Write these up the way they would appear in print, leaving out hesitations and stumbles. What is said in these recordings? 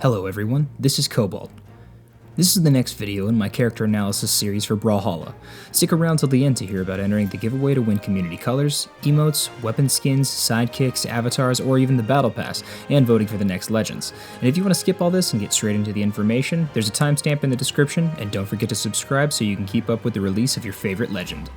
Hello everyone, this is Cobalt. This is the next video in my character analysis series for Brawlhalla. Stick around till the end to hear about entering the giveaway to win community colors, emotes, weapon skins, sidekicks, avatars, or even the battle pass, and voting for the next legends. And if you want to skip all this and get straight into the information, there's a timestamp in the description, and don't forget to subscribe so you can keep up with the release of your favorite legend.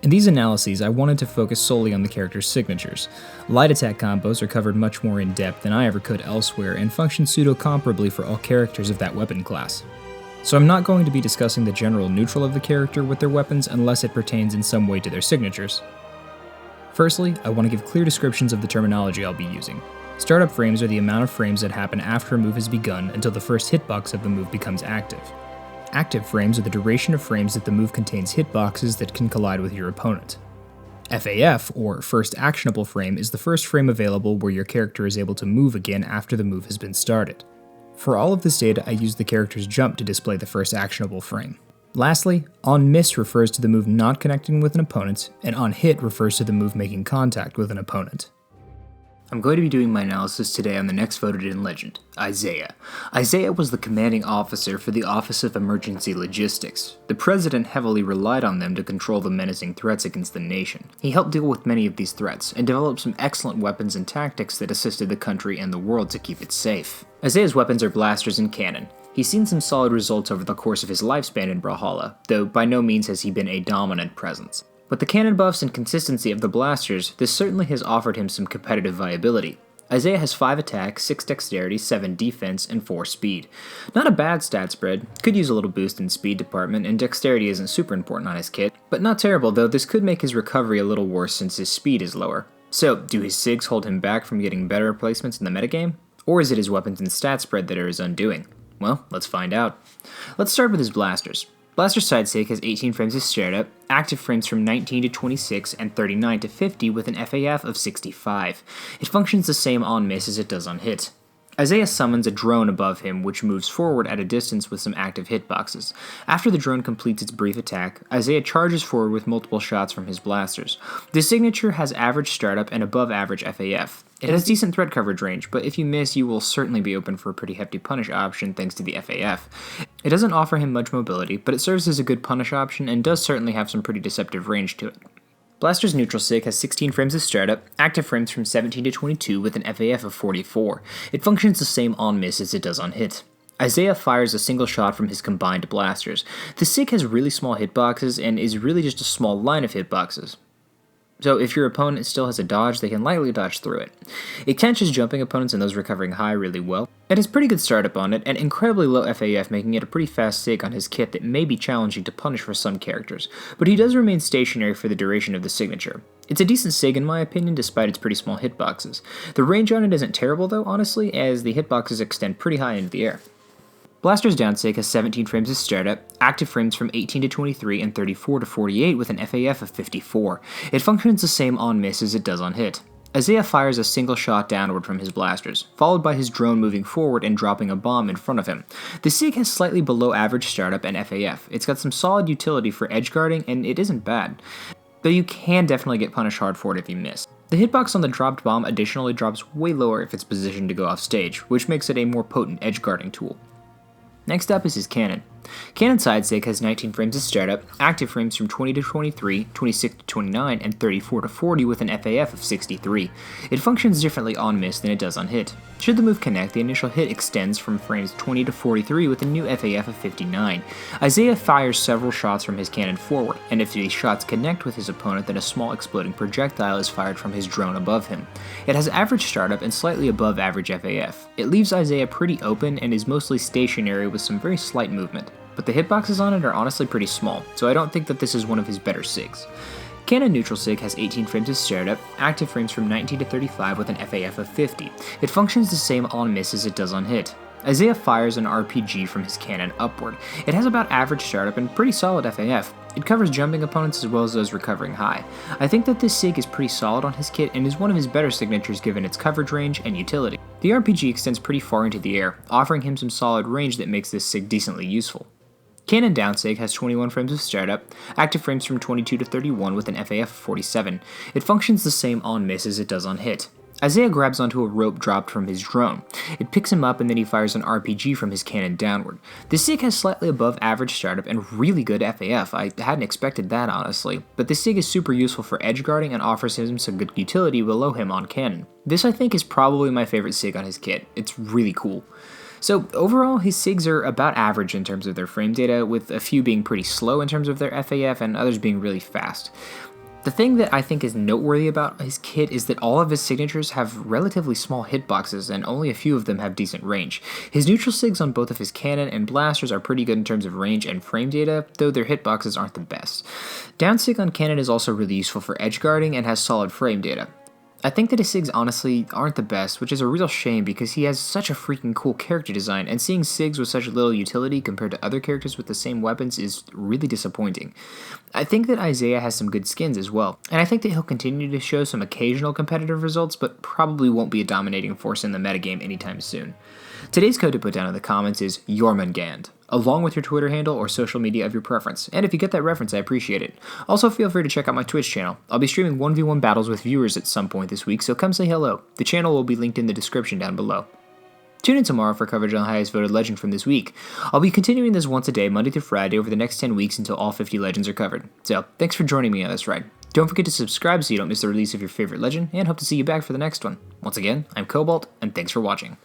In these analyses, I wanted to focus solely on the character's signatures. Light attack combos are covered much more in depth than I ever could elsewhere and function pseudo-comparably for all characters of that weapon class. So I'm not going to be discussing the general neutral of the character with their weapons unless it pertains in some way to their signatures. Firstly, I want to give clear descriptions of the terminology I'll be using. Startup frames are the amount of frames that happen after a move has begun until the first hitbox of the move becomes active. Active frames are the duration of frames that the move contains hitboxes that can collide with your opponent. FAF, or First Actionable Frame, is the first frame available where your character is able to move again after the move has been started. For all of this data, I use the character's jump to display the first actionable frame. Lastly, on miss refers to the move not connecting with an opponent, and on hit refers to the move making contact with an opponent. I'm going to be doing my analysis today on the next voted in legend, Isaiah. Isaiah was the commanding officer for the Office of Emergency Logistics. The president heavily relied on them to control the menacing threats against the nation. He helped deal with many of these threats, and developed some excellent weapons and tactics that assisted the country and the world to keep it safe. Isaiah's weapons are blasters and cannon. He's seen some solid results over the course of his lifespan in Brawlhalla, though by no means has he been a dominant presence. With the cannon buffs and consistency of the blasters, this certainly has offered him some competitive viability. Isaiah has 5 attack, 6 dexterity, 7 defense, and 4 speed. Not a bad stat spread, could use a little boost in speed department, and dexterity isn't super important on his kit, but not terrible, though this could make his recovery a little worse since his speed is lower. So, do his SIGs hold him back from getting better replacements in the metagame? Or is it his weapons and stat spread that are his undoing? Well, let's find out. Let's start with his blasters. Blaster's side sig has 18 frames of startup, active frames from 19 to 26, and 39 to 50 with an FAF of 65. It functions the same on miss as it does on hit. Isaiah summons a drone above him which moves forward at a distance with some active hitboxes. After the drone completes its brief attack, Isaiah charges forward with multiple shots from his blasters. This signature has average startup and above average FAF. It has decent threat coverage range, but if you miss, you will certainly be open for a pretty hefty punish option thanks to the FAF. It doesn't offer him much mobility, but it serves as a good punish option and does certainly have some pretty deceptive range to it. Blaster's neutral sig has 16 frames of startup, active frames from 17 to 22 with an FAF of 44. It functions the same on miss as it does on hit. Isaiah fires a single shot from his combined blasters. The sig has really small hitboxes and is really just a small line of hitboxes. So if your opponent still has a dodge, they can lightly dodge through it. It catches jumping opponents and those recovering high really well. It has pretty good startup on it, and incredibly low FAF, making it a pretty fast sig on his kit that may be challenging to punish for some characters, but he does remain stationary for the duration of the signature. It's a decent sig in my opinion, despite its pretty small hitboxes. The range on it isn't terrible though, honestly, as the hitboxes extend pretty high into the air. Blaster's down sig has 17 frames of startup, active frames from 18 to 23 and 34 to 48 with an FAF of 54. It functions the same on miss as it does on hit. Isaiah fires a single shot downward from his blasters, followed by his drone moving forward and dropping a bomb in front of him. The sig has slightly below average startup and FAF. It's got some solid utility for edge guarding, and it isn't bad, though you can definitely get punished hard for it if you miss. The hitbox on the dropped bomb additionally drops way lower if it's positioned to go off stage, which makes it a more potent edge guarding tool. Next up is his cannon. Cannon's side sig has 19 frames of startup, active frames from 20 to 23, 26 to 29, and 34 to 40 with an FAF of 63. It functions differently on miss than it does on hit. Should the move connect, the initial hit extends from frames 20 to 43 with a new FAF of 59. Isaiah fires several shots from his cannon forward, and if these shots connect with his opponent, then a small exploding projectile is fired from his drone above him. It has average startup and slightly above average FAF. It leaves Isaiah pretty open and is mostly stationary with some very slight movement, but the hitboxes on it are honestly pretty small, so I don't think that this is one of his better sigs. Cannon neutral sig has 18 frames of startup, active frames from 19 to 35 with an FAF of 50. It functions the same on miss as it does on hit. Isaiah fires an RPG from his cannon upward. It has about average startup and pretty solid FAF. It covers jumping opponents as well as those recovering high. I think that this sig is pretty solid on his kit and is one of his better signatures given its coverage range and utility. The RPG extends pretty far into the air, offering him some solid range that makes this sig decently useful. Cannon down sig has 21 frames of startup, active frames from 22 to 31 with an FAF of 47. It functions the same on miss as it does on hit. Isaiah grabs onto a rope dropped from his drone. It picks him up and then he fires an RPG from his cannon downward. This SIG has slightly above average startup and really good FAF. I hadn't expected that, honestly. But this SIG is super useful for edge guarding and offers him some good utility below him on cannon. This I think is probably my favorite SIG on his kit. It's really cool. So overall, his SIGs are about average in terms of their frame data, with a few being pretty slow in terms of their FAF and others being really fast. The thing that I think is noteworthy about his kit is that all of his signatures have relatively small hitboxes and only a few of them have decent range. His neutral SIGs on both of his cannon and blasters are pretty good in terms of range and frame data, though their hitboxes aren't the best. Down SIG on cannon is also really useful for edge guarding and has solid frame data. I think that his SIGs honestly aren't the best, which is a real shame because he has such a freaking cool character design, and seeing SIGs with such little utility compared to other characters with the same weapons is really disappointing. I think that Isaiah has some good skins as well, and I think that he'll continue to show some occasional competitive results, but probably won't be a dominating force in the metagame anytime soon. Today's code to put down in the comments is Jormungand, along with your Twitter handle or social media of your preference, and if you get that reference, I appreciate it. Also, feel free to check out my Twitch channel. I'll be streaming 1v1 battles with viewers at some point this week, so come say hello. The channel will be linked in the description down below. Tune in tomorrow for coverage on the highest voted legend from this week. I'll be continuing this once a day, Monday through Friday, over the next 10 weeks until all 50 legends are covered. So, thanks for joining me on this ride. Don't forget to subscribe so you don't miss the release of your favorite legend, and hope to see you back for the next one. Once again, I'm Cobalt, and thanks for watching.